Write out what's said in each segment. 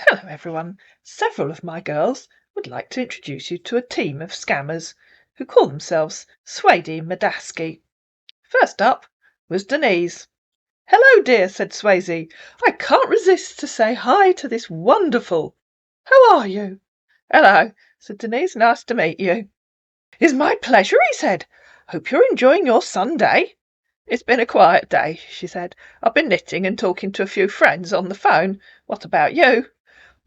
Hello everyone. Several of my girls would like to introduce you to a team of scammers who call themselves Swady Madaski. First up was Denise. "Hello dear," said Swayze. "I can't resist to say hi to this wonderful. How are you?" "Hello," said Denise. "Nice to meet you." "It's my pleasure," he said. "Hope you're enjoying your Sunday." "It's been a quiet day," she said. "I've been knitting and talking to a few friends on the phone. What about you?"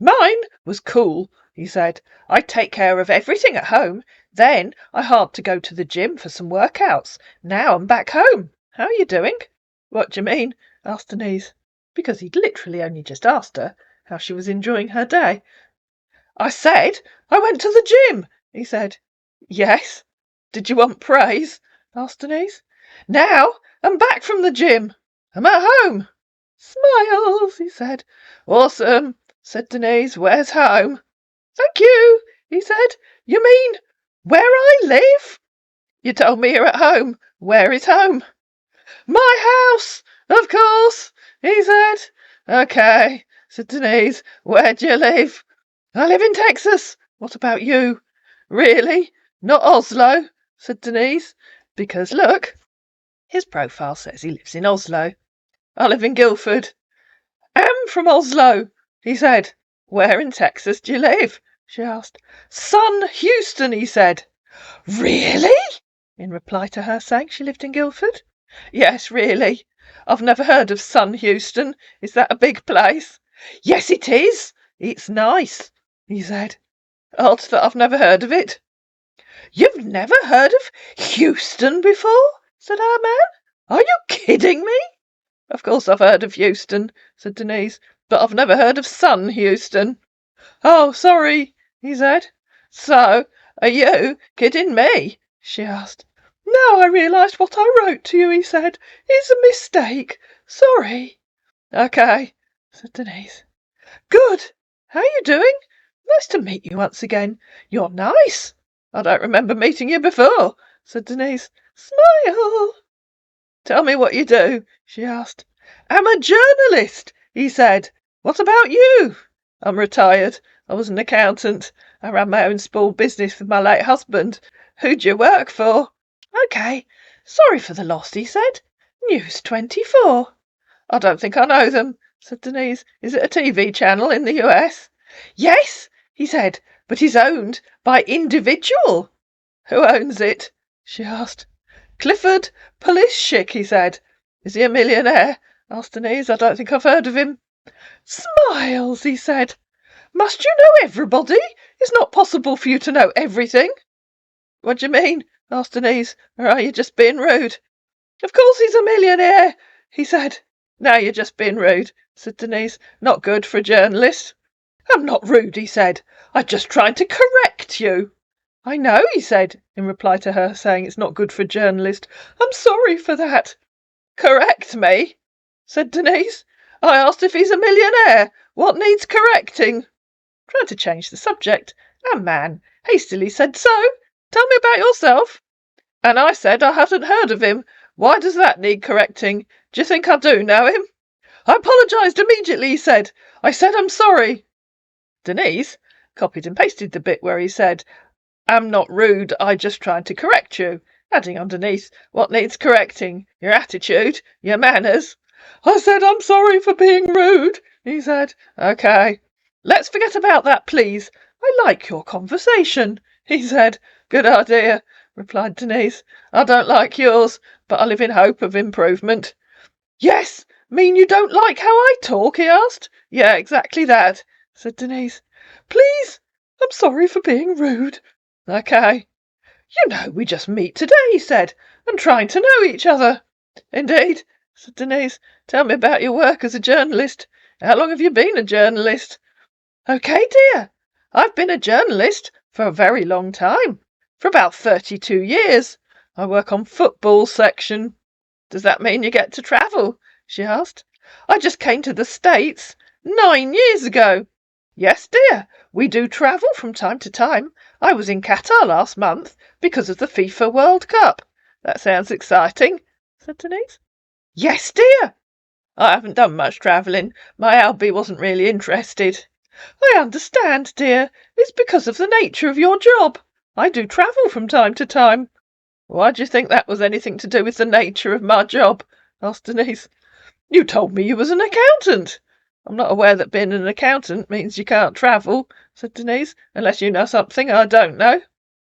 "Mine was cool," he said. "I take care of everything at home. Then I had to go to the gym for some workouts. Now I'm back home. How are you doing?" "What do you mean?" asked Denise, because he'd literally only just asked her how she was enjoying her day. "I said I went to the gym," he said. "Yes. Did you want praise?" asked Denise. "Now I'm back from the gym. I'm at home." "Smiles," he said. "Awesome," said Denise. "Where's home?" "Thank you," he said. "You mean where I live?" "You told me you're at home. Where is home?" "My house, of course," he said. "Okay," said Denise. "Where do you live?" "I live in Texas. What about you?" "Really? Not Oslo?" said Denise. "Because look, his profile says he lives in Oslo." "I live in Guildford." "Am from Oslo," he said. "Where in Texas do you live?" she asked. "Son Houston," he said. "Really?" in reply to her saying she lived in Guildford. "Yes, really. I've never heard of Son Houston. Is that a big place?" "Yes, it is. It's nice," he said. "Odd that I've never heard of it." "You've never heard of Houston before?" said our man. "Are you kidding me?" "Of course I've heard of Houston," said Denise, "but I've never heard of Son Houston." "Oh, sorry," he said. "So, are you kidding me?" she asked. "Now I realised what I wrote to you," he said. "It's a mistake. Sorry." "Okay," said Denise. "Good. How are you doing? Nice to meet you once again. You're nice." "I don't remember meeting you before," said Denise. "Smile." "Tell me what you do," she asked. "I'm a journalist," he said. "What about you?" "I'm retired. I was an accountant. I ran my own small business with my late husband." "Who'd you work for?" "OK. Sorry for the loss," he said. "News 24. "I don't think I know them," said Denise. "Is it a TV channel in the US?" "Yes," he said, "but it's owned by individual." "Who owns it?" she asked. "Clifford Polishik," he said. "Is he a millionaire?" asked Denise. "I don't think I've heard of him." "Smiles," he said. "Must you know everybody? It's not possible for you to know everything." "What do you mean?" asked Denise. "Or are you just being rude?" "Of course he's a millionaire," he said. "Now you're just being rude," said Denise. "Not good for a journalist." "I'm not rude," he said. "I'm just trying to correct you." "I know," he said, in reply to her saying it's not good for a journalist. "I'm sorry for that." "Correct me?" said Denise. "I asked if he's a millionaire. What needs correcting?" Trying to change the subject, our man hastily said, "So, tell me about yourself." "And I said I hadn't heard of him. Why does that need correcting? Do you think I do know him?" "I apologised immediately," he said. "I said I'm sorry." Denise copied and pasted the bit where he said, "I'm not rude, I just tried to correct you," adding underneath, "What needs correcting? Your attitude? Your manners?" "I said I'm sorry for being rude," he said. "OK. Let's forget about that, please. I like your conversation," he said. "Good idea," replied Denise. "I don't like yours, but I live in hope of improvement." "Yes, mean you don't like how I talk?" he asked. "Yeah, exactly that," said Denise. "Please, I'm sorry for being rude." "OK. You know, we just meet today," he said, "and trying to know each other." "Indeed," said Denise. "Tell me about your work as a journalist. How long have you been a journalist?" "OK, dear. I've been a journalist for a very long time. For about 32 years. I work on football section." "Does that mean you get to travel?" she asked. "I just came to the States 9 years ago." "Yes, dear, we do travel from time to time. I was in Qatar last month because of the FIFA World Cup." "That sounds exciting," said Denise. "Yes, dear. I haven't done much travelling. My Albie wasn't really interested." I understand, dear. It's because of the nature of your job. I do travel from time to time. Why do you think that was anything to do with the nature of my job? Asked Denise. You told me you was an accountant. I'm not aware that being an accountant means you can't travel, said Denise, unless you know something I don't know.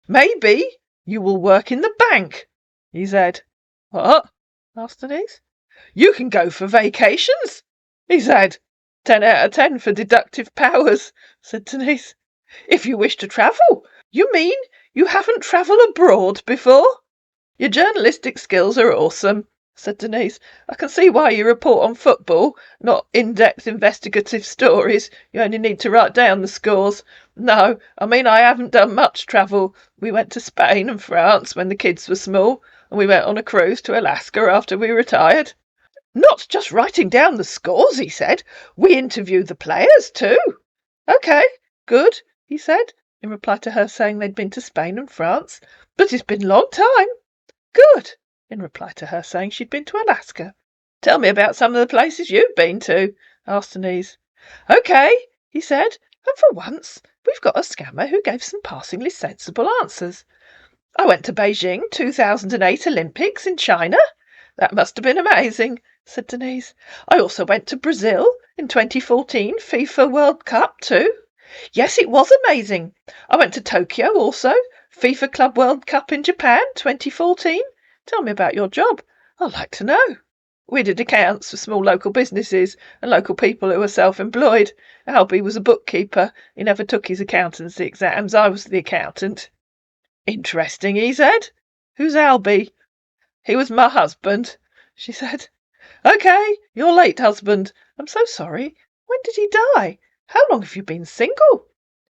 Maybe you will work in the bank, he said. What? Asked Denise. You can go for vacations, he said. 10 out of 10 for deductive powers, said Denise. If you wish to travel, you mean you haven't travelled abroad before? Your journalistic skills are awesome, said Denise. I can see why you report on football, not in-depth investigative stories. You only need to write down the scores. No, I mean I haven't done much travel. We went to Spain and France when the kids were small, and we went on a cruise to Alaska after we retired. Not just writing down the scores, he said. We interviewed the players too. OK, good, he said, in reply to her saying they'd been to Spain and France. But it's been a long time. Good, in reply to her saying she'd been to Alaska. Tell me about some of the places you've been to, asked Denise. OK, he said, and for once we've got a scammer who gave some passingly sensible answers. I went to Beijing 2008 Olympics in China. That must have been amazing, said Denise. I also went to Brazil in 2014 FIFA World Cup too. Yes, it was amazing. I went to Tokyo also, FIFA Club World Cup in Japan 2014. Tell me about your job. I'd like to know. We did accounts for small local businesses and local people who were self-employed. Albie was a bookkeeper. He never took his accountancy exams. I was the accountant. Interesting, he said. Who's Albie? He was my husband, she said. OK, your late husband. I'm so sorry. When did he die? How long have you been single?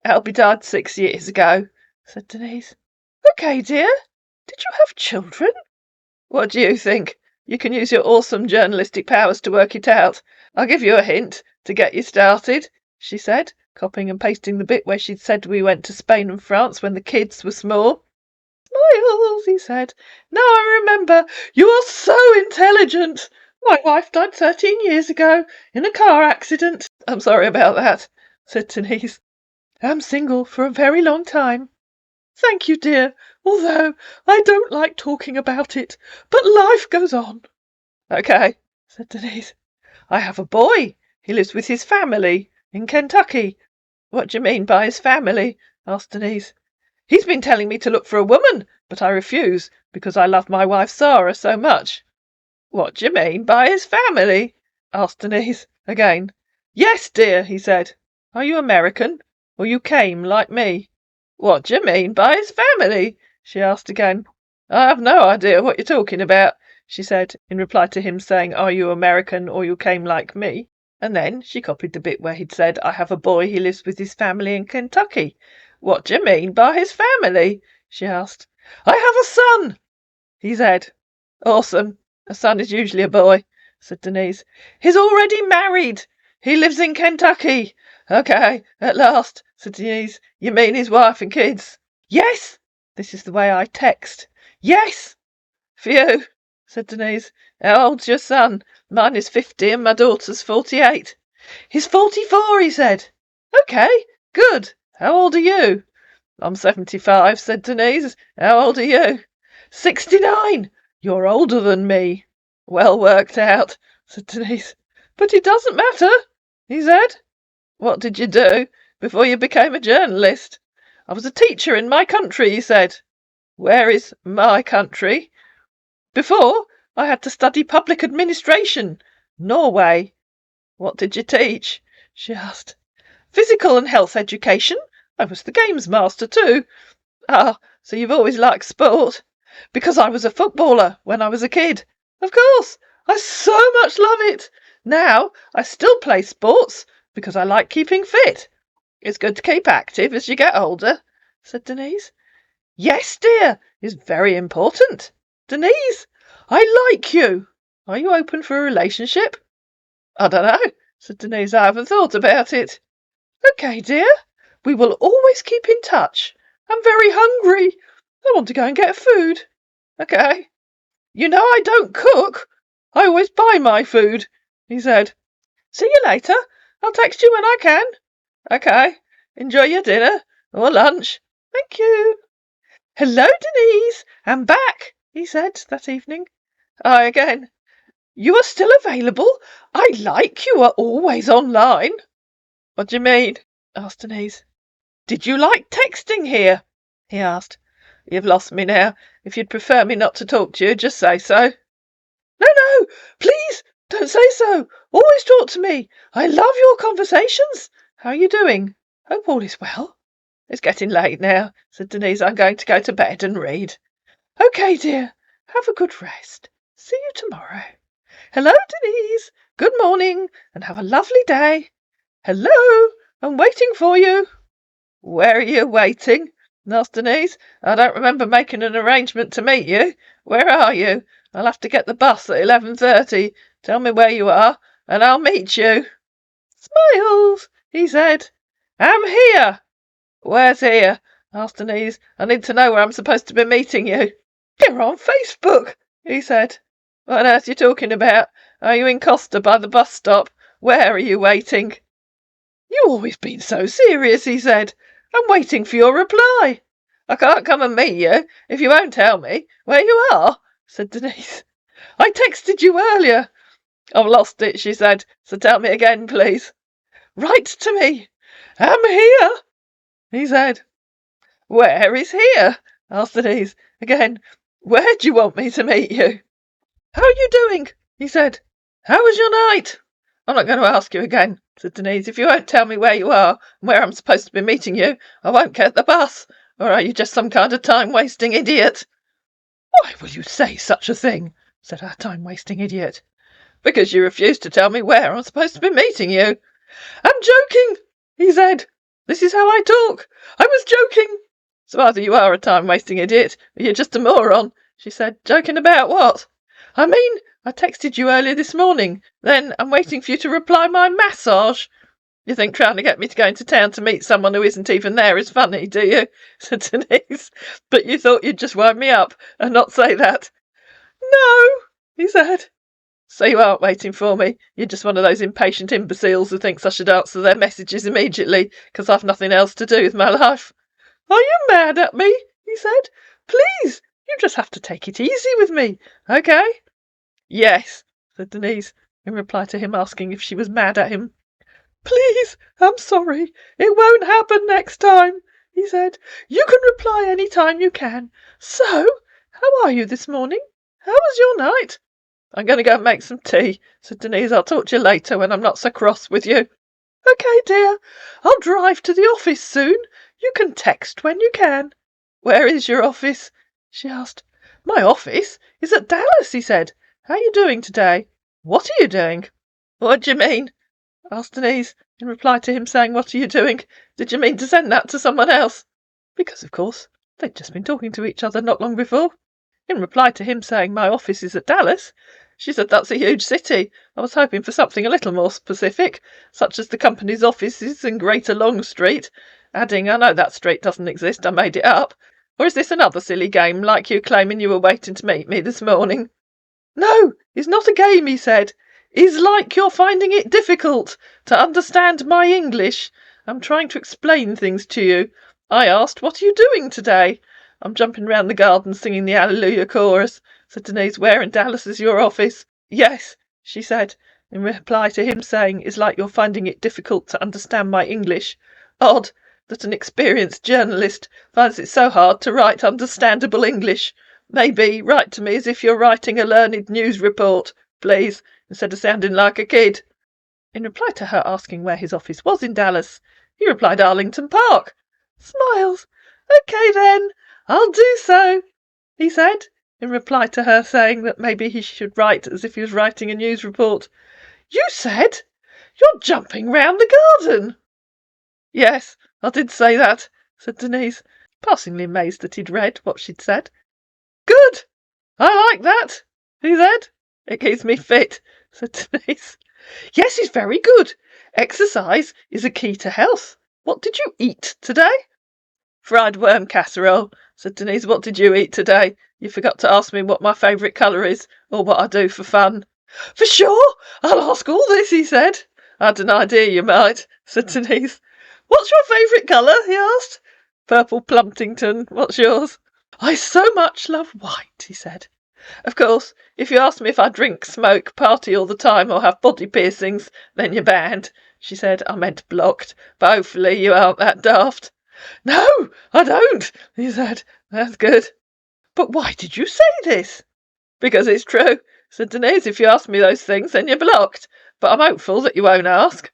Albie died 6 years ago, said Denise. OK, dear. Did you have children? What do you think? You can use your awesome journalistic powers to work it out. I'll give you a hint to get you started, she said, copying and pasting the bit where she'd said we went to Spain and France when the kids were small. Smiles, he said. Now I remember. You are so intelligent. My wife died 13 years ago in a car accident. I'm sorry about that, said Denise. I'm single for a very long time. Thank you, dear, although I don't like talking about it, but life goes on. OK, said Denise. I have a boy. He lives with his family in Kentucky. What do you mean by his family? Asked Denise. He's been telling me to look for a woman, but I refuse because I love my wife Sarah so much. What do you mean by his family? Asked Denise again. Yes, dear, he said. Are you American, or you came like me? What do you mean by his family? She asked again. I have no idea what you're talking about, she said, in reply to him saying, Are you American, or you came like me? And then she copied the bit where he'd said, I have a boy, he lives with his family in Kentucky. What do you mean by his family? She asked. I have a son, he said. Awesome. A son is usually a boy, said Denise. He's already married. He lives in Kentucky. OK, at last, said Denise. You mean his wife and kids? Yes. This is the way I text. Yes. Phew, said Denise. How old's your son? Mine is 50 and my daughter's 48. He's 44, he said. OK, good. How old are you? I'm 75, said Denise. How old are you? 69. You're older than me. Well worked out, said Denise. But it doesn't matter, he said. What did you do before you became a journalist? I was a teacher in my country, he said. Where is my country? Before, I had to study public administration. Norway. What did you teach? She asked. Physical and health education. I was the games master too. Ah, so you've always liked sport? Because I was a footballer when I was a kid. Of course, I so much love it. Now I still play sports because I like keeping fit. It's good to keep active as you get older, said Denise. Yes, dear, it's very important. Denise, I like you. Are you open for a relationship? I don't know, said Denise. I haven't thought about it. OK, dear. We will always keep in touch. I'm very hungry. I want to go and get food. OK. You know I don't cook. I always buy my food, he said. See you later. I'll text you when I can. OK. Enjoy your dinner or lunch. Thank you. Hello, Denise. I'm back, he said that evening. I again. You are still available? I like you are always online. What do you mean? Asked Denise. Did you like texting here? He asked. You've lost me now. If you'd prefer me not to talk to you, just say so. No, please, don't say so. Always talk to me. I love your conversations. How are you doing? Hope all is well. It's getting late now, said Denise. I'm going to go to bed and read. OK, dear. Have a good rest. See you tomorrow. Hello, Denise. Good morning, and have a lovely day. Hello, I'm waiting for you. Where are you waiting? Asked Denise. I don't remember making an arrangement to meet you. Where are you? I'll have to get the bus at 11:30. Tell me where you are, and I'll meet you. Smiles, he said. I'm here. Where's here? Asked Denise. I need to know where I'm supposed to be meeting you. You're on Facebook, he said. What on earth are you talking about? Are you in Costa by the bus stop? Where are you waiting? You've always been so serious, he said. I'm waiting for your reply. I can't come and meet you if you won't tell me where you are, said Denise. I texted you earlier. I've lost it, she said, so tell me again, please. Write to me. I'm here, he said. Where is here? Asked Denise. Again, where do you want me to meet you? How are you doing? He said. How was your night? I'm not going to ask you again, said Denise. If you won't tell me where you are and where I'm supposed to be meeting you, I won't get the bus. Or are you just some kind of time-wasting idiot? Why will you say such a thing? Said our time-wasting idiot. Because you refuse to tell me where I'm supposed to be meeting you. I'm joking, he said. This is how I talk. I was joking. So either you are a time-wasting idiot, or you're just a moron, she said. Joking about what? I mean, I texted you earlier this morning. Then I'm waiting for you to reply my massage. You think trying to get me to go into town to meet someone who isn't even there is funny, do you? Said Denise. But you thought you'd just wind me up and not say that. No, he said. So you aren't waiting for me. You're just one of those impatient imbeciles who thinks I should answer their messages immediately because I've nothing else to do with my life. Are you mad at me? He said. Please, you just have to take it easy with me, OK? Yes, said Denise, in reply to him asking if she was mad at him. Please, I'm sorry. It won't happen next time, he said. You can reply any time you can. So, how are you this morning? How was your night? I'm going to go and make some tea, said Denise. I'll talk to you later when I'm not so cross with you. OK, dear. I'll drive to the office soon. You can text when you can. Where is your office? She asked. My office is at Dallas, he said. How are you doing today? What are you doing? What do you mean? Asked Denise, in reply to him saying, what are you doing? Did you mean to send that to someone else? Because, of course, they'd just been talking to each other not long before. In reply to him saying, my office is at Dallas, she said, that's a huge city. I was hoping for something a little more specific, such as the company's offices in Greater Long Street, adding, I know that street doesn't exist, I made it up. Or is this another silly game, like you claiming you were waiting to meet me this morning? No, it's not a game, he said. It's like you're finding it difficult to understand my English. I'm trying to explain things to you. I asked, what are you doing today? I'm jumping round the garden singing the Hallelujah chorus, said Denise. Where in Dallas is your office? Yes, she said, in reply to him saying, it's like you're finding it difficult to understand my English. Odd that an experienced journalist finds it so hard to write understandable English. Maybe write to me as if you're writing a learned news report, please, instead of sounding like a kid. In reply to her asking where his office was in Dallas, he replied Arlington Park. Smiles. OK then, I'll do so, he said, in reply to her saying that maybe he should write as if he was writing a news report. You said? You're jumping round the garden. Yes, I did say that, said Denise, passingly amazed that he'd read what she'd said. Good. I like that, he said. It keeps me fit, said Denise. Yes, it's very good. Exercise is a key to health. What did you eat today? Fried worm casserole, said Denise. What did you eat today? You forgot to ask me what my favourite colour is, or what I do for fun. For sure, I'll ask all this, he said. I had an idea you might, said Denise. What's your favourite colour? He asked. Purple Plumptington. What's yours? I so much love white, he said. Of course, if you ask me if I drink, smoke, party all the time or have body piercings, then you're banned, she said. I meant blocked, but hopefully you aren't that daft. No, I don't, he said. That's good. But why did you say this? Because it's true, said Denise. If you ask me those things, then you're blocked. But I'm hopeful that you won't ask.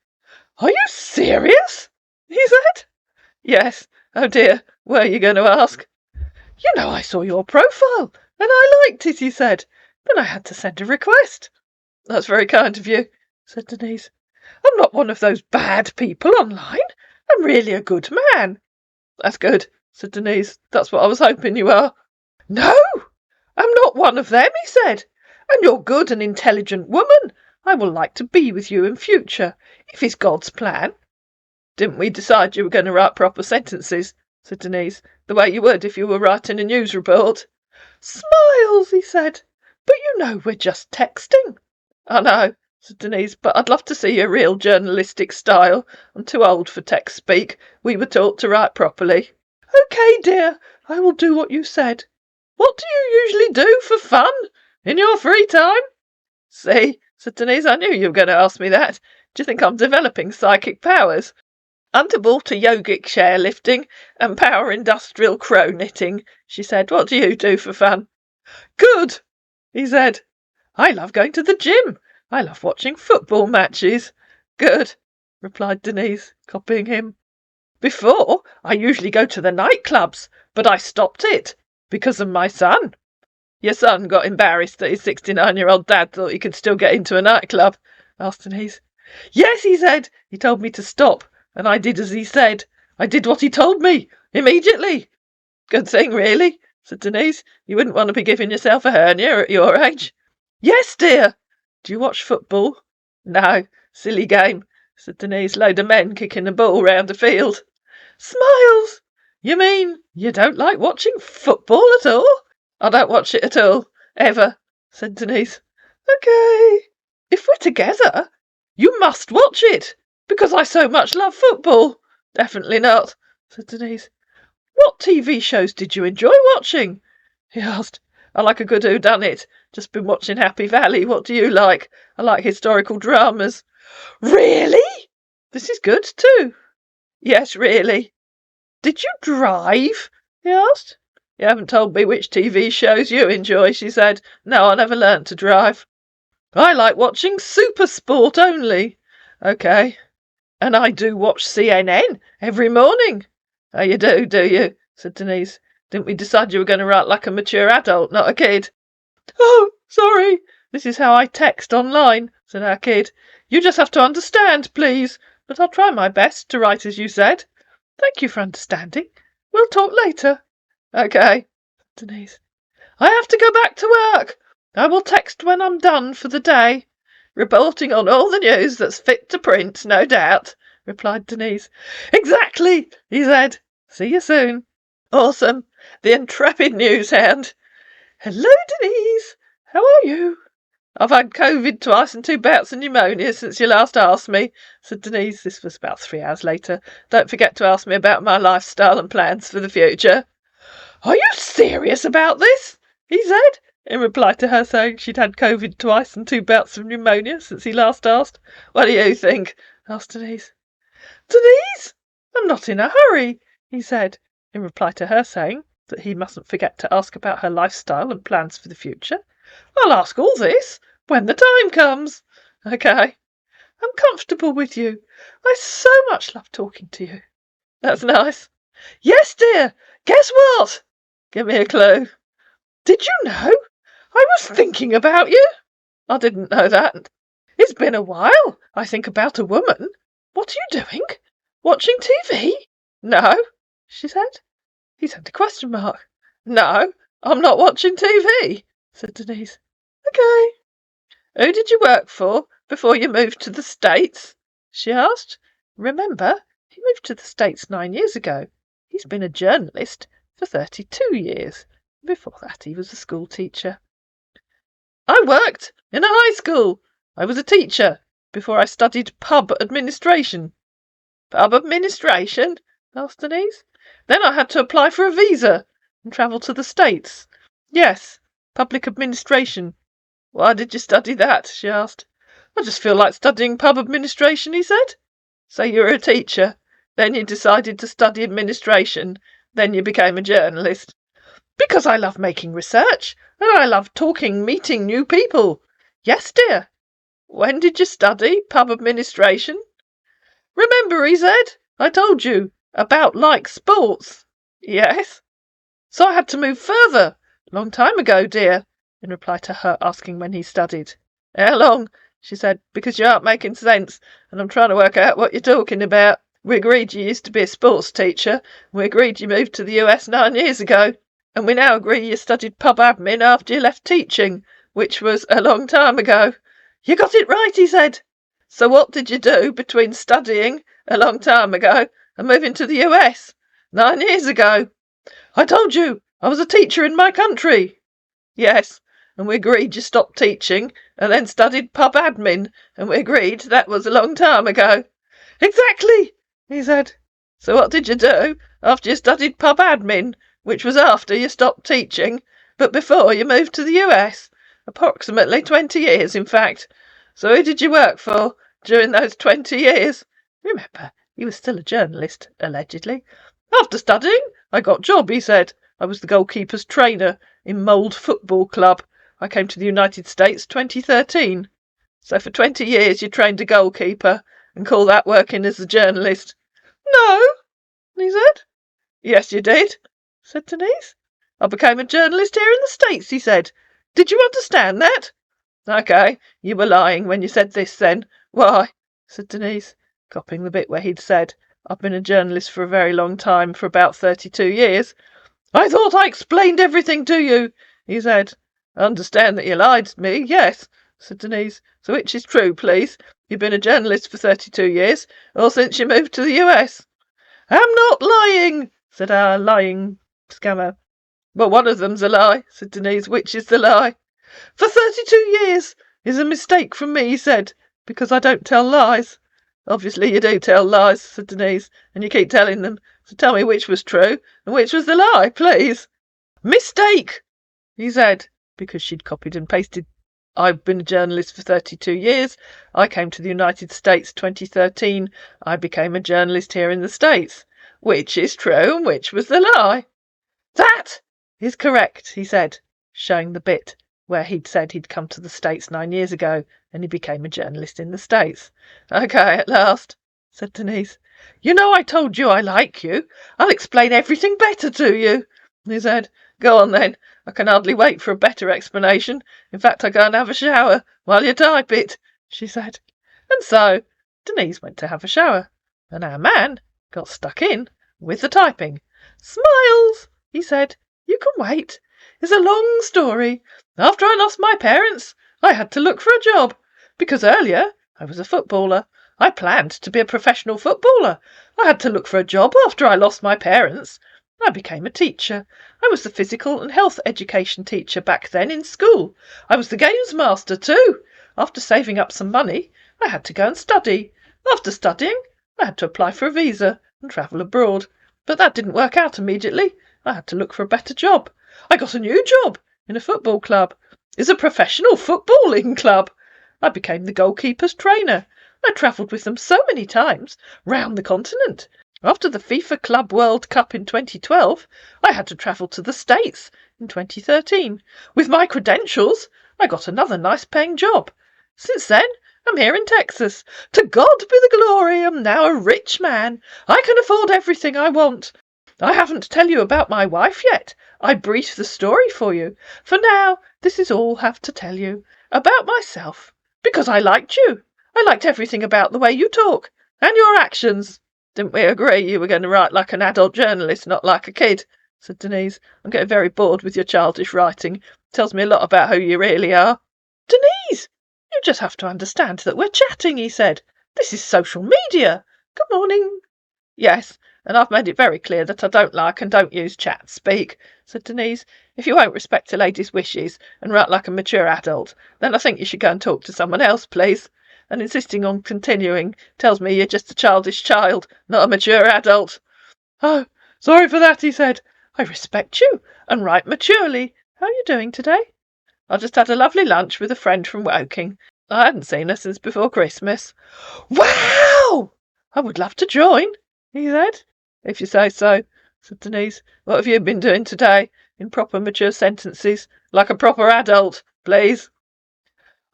Are you serious? He said. Yes. Oh dear, were you going to ask? You know, I saw your profile, and I liked it, he said. Then I had to send a request. That's very kind of you, said Denise. I'm not one of those bad people online. I'm really a good man. That's good, said Denise. That's what I was hoping you are. No, I'm not one of them, he said. And you're good and intelligent woman. I will like to be with you in future, if it's God's plan. Didn't we decide you were going to write proper sentences, said Denise, the way you would if you were writing a news report? Smiles, he said. But you know we're just texting. I know, said Denise, but I'd love to see your real journalistic style. I'm too old for text speak. We were taught to write properly. OK, dear, I will do what you said. What do you usually do for fun in your free time? See, said Denise, I knew you were going to ask me that. Do you think I'm developing psychic powers? Underwater yogic chairlifting and power industrial crow knitting, she said. What do you do for fun? Good, he said. I love going to the gym. I love watching football matches. Good, replied Denise, copying him. Before, I usually go to the nightclubs, but I stopped it because of my son. Your son got embarrassed that his 69-year-old dad thought he could still get into a nightclub, asked Denise. Yes, he said. He told me to stop, and I did as he said. I did what he told me, immediately. Good thing, really, said Denise. You wouldn't want to be giving yourself a hernia at your age. Yes, dear. Do you watch football? No, silly game, said Denise. Load of men kicking a ball round a field. Smiles. You mean you don't like watching football at all? I don't watch it at all, ever, said Denise. OK. If we're together, you must watch it, because I so much love football. Definitely not, said Denise. What TV shows did you enjoy watching? He asked. I like a good whodunit. Just been watching Happy Valley. What do you like? I like historical dramas. Really? This is good too. Yes, really. Did you drive? He asked. You haven't told me which TV shows you enjoy, she said. No, I never learnt to drive. I like watching Super Sport only. OK. And I do watch CNN every morning. Oh, you do you? Said Denise. Didn't we decide you were going to write like a mature adult, not a kid? Oh, sorry. This is how I text online, said our kid. You just have to understand, please. But I'll try my best to write as you said. Thank you for understanding. We'll talk later. OK, Denise. I have to go back to work. I will text when I'm done for the day. Reporting on all the news that's fit to print, no doubt, replied Denise. Exactly, he said. See you soon. Awesome. The intrepid news hound. Hello, Denise. How are you? I've had COVID twice and 2 bouts of pneumonia since you last asked me, said Denise. This was about 3 hours later. Don't forget to ask me about my lifestyle and plans for the future. Are you serious about this? He said, in reply to her saying she'd had COVID twice and 2 bouts of pneumonia since he last asked. What do you think? Asked Denise. Denise, I'm not in a hurry, he said, in reply to her saying that he mustn't forget to ask about her lifestyle and plans for the future. I'll ask all this when the time comes. OK. I'm comfortable with you. I so much love talking to you. That's nice. Yes, dear. Guess what? Give me a clue. Did you know? I was thinking about you. I didn't know that. It's been a while, I think about a woman. What are you doing? Watching TV? No, she said. He sent a question mark. No, I'm not watching TV, said Denise. OK. Who did you work for before you moved to the States? She asked. Remember, he moved to the States 9 years ago. He's been a journalist for 32 years. Before that, he was a school teacher. I worked in a high school. I was a teacher before I studied pub administration. Pub administration? Asked Denise. Then I had to apply for a visa and travel to the States. Yes, public administration. Why did you study that? She asked. I just feel like studying pub administration, he said. So you were a teacher, then you decided to study administration, then you became a journalist. Because I love making research, and I love meeting new people. Yes, dear. When did you study pub administration? Remember, he said, I told you about like sports. Yes. So I had to move further. Long time ago, dear, in reply to her asking when he studied. How long? She said, because you aren't making sense, and I'm trying to work out what you're talking about. We agreed you used to be a sports teacher, and we agreed you moved to the US 9 years ago, and we now agree you studied pub admin after you left teaching, which was a long time ago. You got it right, he said. So what did you do between studying a long time ago and moving to the US 9 years ago? I told you I was a teacher in my country. Yes, and we agreed you stopped teaching and then studied pub admin, and we agreed that was a long time ago. Exactly, he said. So what did you do after you studied pub admin, which was after you stopped teaching, but before you moved to the US? Approximately 20 years, in fact. So who did you work for during those 20 years? Remember, he was still a journalist, allegedly. After studying, I got a job, he said. I was the goalkeeper's trainer in Mould Football Club. I came to the United States 2013. So for 20 years you trained a goalkeeper and call that working as a journalist? No, he said. Yes, you did, said Denise. I became a journalist here in the States, he said. Did you understand that? OK, you were lying when you said this then. Why? Said Denise, copying the bit where he'd said, I've been a journalist for a very long time, for about 32 years. I thought I explained everything to you, he said. I understand that you lied to me, yes, said Denise. So which is true, please? You've been a journalist for 32 years, or since you moved to the US? I'm not lying, said our lying scammer. Well, one of them's a lie, said Denise. Which is the lie? For 32 years is a mistake from me, he said, because I don't tell lies. Obviously you do tell lies, said Denise, and you keep telling them. So tell me which was true and which was the lie, please. Mistake, he said, because she'd copied and pasted. I've been a journalist for 32 years. I came to the United States 2013. I became a journalist here in the States. Which is true and which was the lie? That is correct, he said, showing the bit where he'd said he'd come to the States 9 years ago and he became a journalist in the States. OK, at last, said Denise. You know I told you I like you. I'll explain everything better to you, he said. Go on then. I can hardly wait for a better explanation. In fact, I'll go and have a shower while you type it, she said. And so Denise went to have a shower, and our man got stuck in with the typing. Smiles, he said. You can wait. It's a long story. After I lost my parents, I had to look for a job, because earlier I was a footballer. I planned to be a professional footballer. I had to look for a job after I lost my parents. I became a teacher. I was the physical and health education teacher back then in school. I was the games master too. After saving up some money, I had to go and study. After studying, I had to apply for a visa and travel abroad. But that didn't work out immediately. I had to look for a better job. I got a new job in a football club. It's a professional footballing club. I became the goalkeeper's trainer. I travelled with them so many times round the continent. After the FIFA Club World Cup in 2012, I had to travel to the States in 2013. With my credentials, I got another nice-paying job. Since then, I'm here in Texas. To God be the glory, I'm now a rich man. I can afford everything I want. I haven't to tell you about my wife yet. I brief the story for you. For now, this is all I have to tell you about myself. Because I liked you. I liked everything about the way you talk and your actions. Didn't we agree you were going to write like an adult journalist, not like a kid? Said Denise. I'm getting very bored with your childish writing. It tells me a lot about who you really are. Denise, you just have to understand that we're chatting, he said. This is social media. Good morning. Yes, and I've made it very clear that I don't like and don't use chat speak, said Denise. If you won't respect a lady's wishes and write like a mature adult, then I think you should go and talk to someone else, please. and insisting on continuing tells me you're just a childish child, not a mature adult. Oh, sorry for that, he said. I respect you, and write maturely. How are you doing today? I just had a lovely lunch with a friend from Woking. I hadn't seen her since before Christmas. Wow! I would love to join, he said. If you say so, said Denise. What have you been doing today? In proper mature sentences, like a proper adult, please.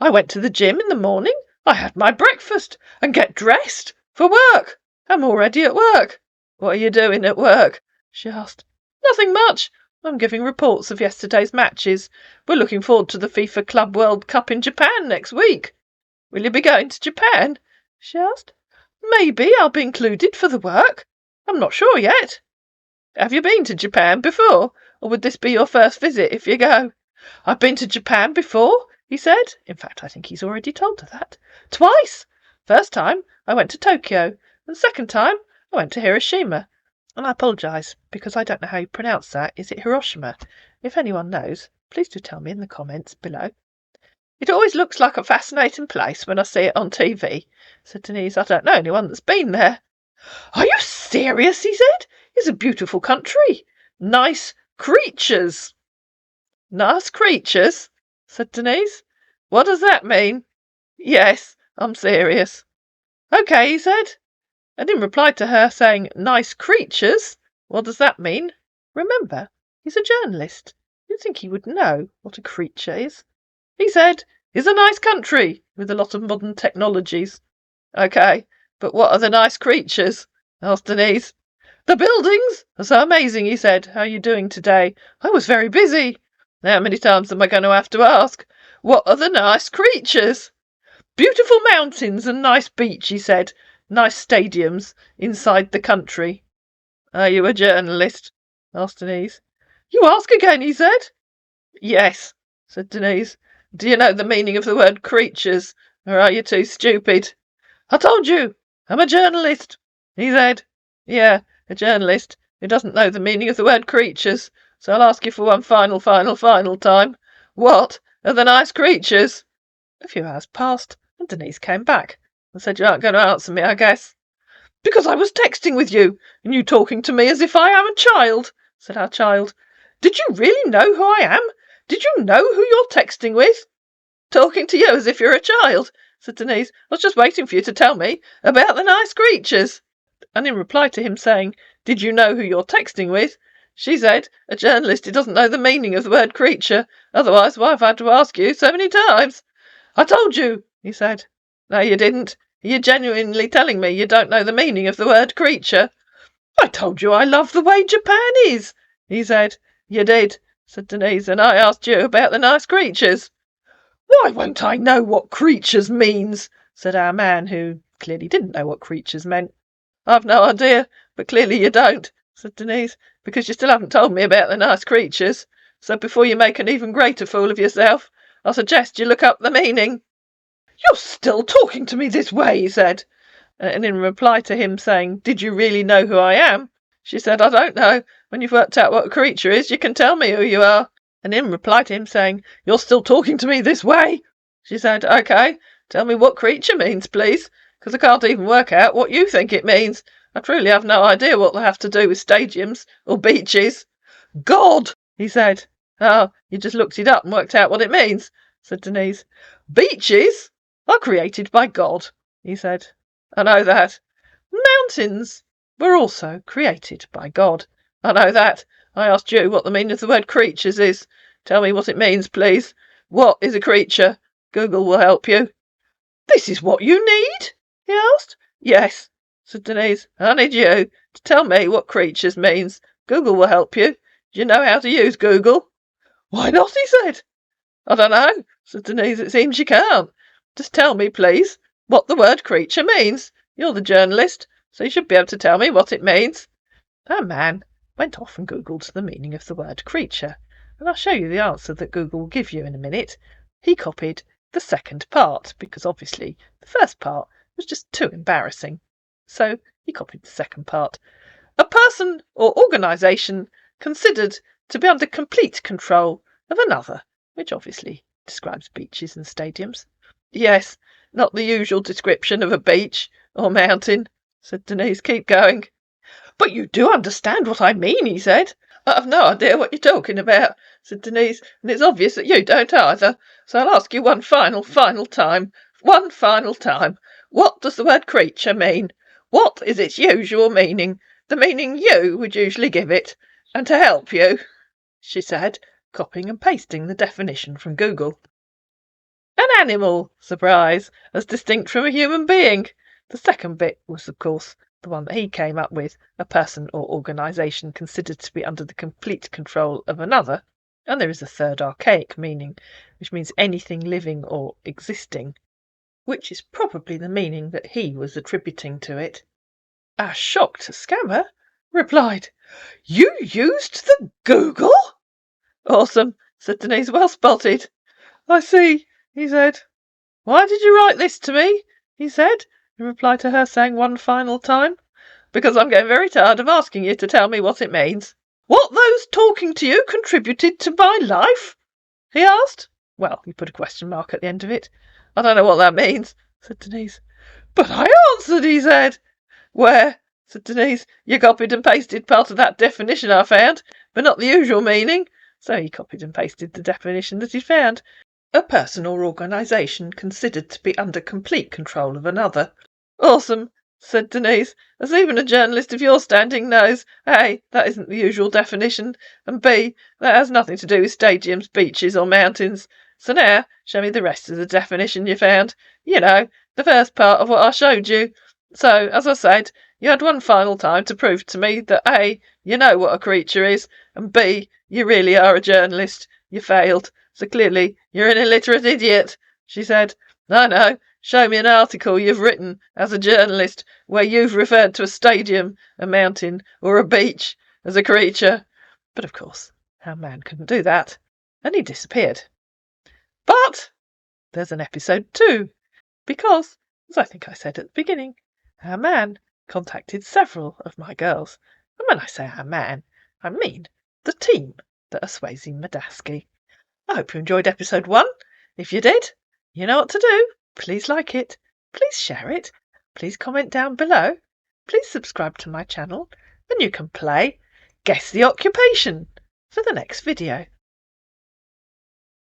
I went to the gym in the morning. I had my breakfast and get dressed for work. I'm already at work. What are you doing at work? She asked. Nothing much. I'm giving reports of yesterday's matches. We're looking forward to the FIFA Club World Cup in Japan next week. Will you be going to Japan? She asked. Maybe I'll be included for the work. I'm not sure yet. Have you been to Japan before, or would this be your first visit if you go? I've been to Japan before, he said. In fact, I think he's already told her that. Twice. First time, I went to Tokyo, and second time, I went to Hiroshima. And I apologise, because I don't know how you pronounce that. Is it Hiroshima? If anyone knows, please do tell me in the comments below. It always looks like a fascinating place when I see it on TV, said Denise. I don't know anyone that's been there. Are you serious, he said. It's a beautiful country. Nice creatures. Nice creatures, said Denise. What does that mean? Yes, I'm serious. OK, he said. And in reply to her saying, nice creatures, what does that mean? Remember, he's a journalist. You'd think he would know what a creature is. He said, it's a nice country with a lot of modern technologies. OK, but what are the nice creatures? Asked Denise. The buildings are so amazing, he said. How are you doing today? I was very busy. How many times am I going to have to ask? What are the nice creatures? Beautiful mountains and nice beach, he said. Nice stadiums inside the country. Are you a journalist? Asked Denise. You ask again, he said. Yes, said Denise. Do you know the meaning of the word creatures, or are you too stupid? I told you, I'm a journalist, he said. Yeah, a journalist who doesn't know the meaning of the word creatures, so I'll ask you for one final time. What are the nice creatures? A few hours passed, and Denise came back and said, you aren't going to answer me, I guess. Because I was texting with you, and you talking to me as if I am a child, said our child. Did you really know who I am? Did you know who you're texting with? Talking to you as if you're a child, said Denise. I was just waiting for you to tell me about the nice creatures. And in reply to him saying, did you know who you're texting with? She said, a journalist who doesn't know the meaning of the word creature. Otherwise, why have I had to ask you so many times? I told you, he said. No, you didn't. You're genuinely telling me you don't know the meaning of the word creature. I told you I love the way Japan is, he said. You did, said Denise, and I asked you about the nice creatures. Why won't I know what creatures means, said our man, who clearly didn't know what creatures meant. I've no idea, but clearly you don't, said Denise, because you still haven't told me about the nice creatures. So before you make an even greater fool of yourself, I suggest you look up the meaning. You're still talking to me this way, he said. And in reply to him saying, did you really know who I am? She said, I don't know. When you've worked out what a creature is, you can tell me who you are. And in reply to him saying, you're still talking to me this way, she said, OK, tell me what creature means, please, because I can't even work out what you think it means. I truly have no idea what they have to do with stadiums or beaches. God, he said. Oh, you just looked it up and worked out what it means, said Denise. Beaches are created by God, he said. I know that. Mountains were also created by God. I know that. I asked you what the meaning of the word creatures is. Tell me what it means, please. What is a creature? Google will help you. This is what you need? He asked. Yes, said Denise. I need you to tell me what creatures means. Google will help you. Do you know how to use Google? Why not, he said. I don't know, said Denise. It seems you can't. Just tell me, please, what the word creature means. You're the journalist, so you should be able to tell me what it means. Our man went off and Googled the meaning of the word creature, and I'll show you the answer that Google will give you in a minute. He copied the second part, because obviously the first part was just too embarrassing. So he copied the second part. A person or organisation considered to be under complete control of another, which obviously describes beaches and stadiums. Yes, Not the usual description of a beach or mountain, said Denise. Keep going. But you do understand what I mean, he said. I've no idea what you're talking about, said Denise, and it's obvious that you don't either. So I'll ask you one final time. One final time. What does the word creature mean? What is its usual meaning? The meaning you would usually give it. And to help you, she said, copying and pasting the definition from Google. An animal, surprise, as distinct from a human being. The second bit was, of course, the one that he came up with, a person or organisation considered to be under the complete control of another. And there is a third archaic meaning, which means anything living or existing, which is probably the meaning that he was attributing to it. Our shocked scammer replied, "You used the Google?" "Awesome," said Denise. "Well spotted." "I see," he said. "Why did you write this to me?" he said, in reply to her saying one final time. "Because I'm getting very tired of asking you to tell me what it means." "What those talking to you contributed to my life?" he asked. Well, he put a question mark at the end of it. "I don't know what that means," said Denise. "But I answered," he said. "Where?" said Denise. "You copied and pasted part of that definition I found, but not the usual meaning." So he copied and pasted the definition that he'd found. A person or organisation considered to be under complete control of another. "Awesome," said Denise, "as even a journalist of your standing knows. A, that isn't the usual definition, and B, that has nothing to do with stadiums, beaches or mountains. So now, show me the rest of the definition you found. You know, the first part of what I showed you. So, as I said, you had one final time to prove to me that A, you know what a creature is, and B, you really are a journalist. You failed. So clearly you're an illiterate idiot," she said. "I know. Show me an article you've written as a journalist where you've referred to a stadium, a mountain, or a beach as a creature." But of course, our man couldn't do that, and he disappeared. But there's an episode 2, because, as I think I said at the beginning, our man contacted several of my girls. And when I say our man, I mean the team that are Swayze Madasky. I hope you enjoyed episode 1. If you did, you know what to do. Please like it. Please share it. Please comment down below. Please subscribe to my channel. And you can play Guess the Occupation for the next video.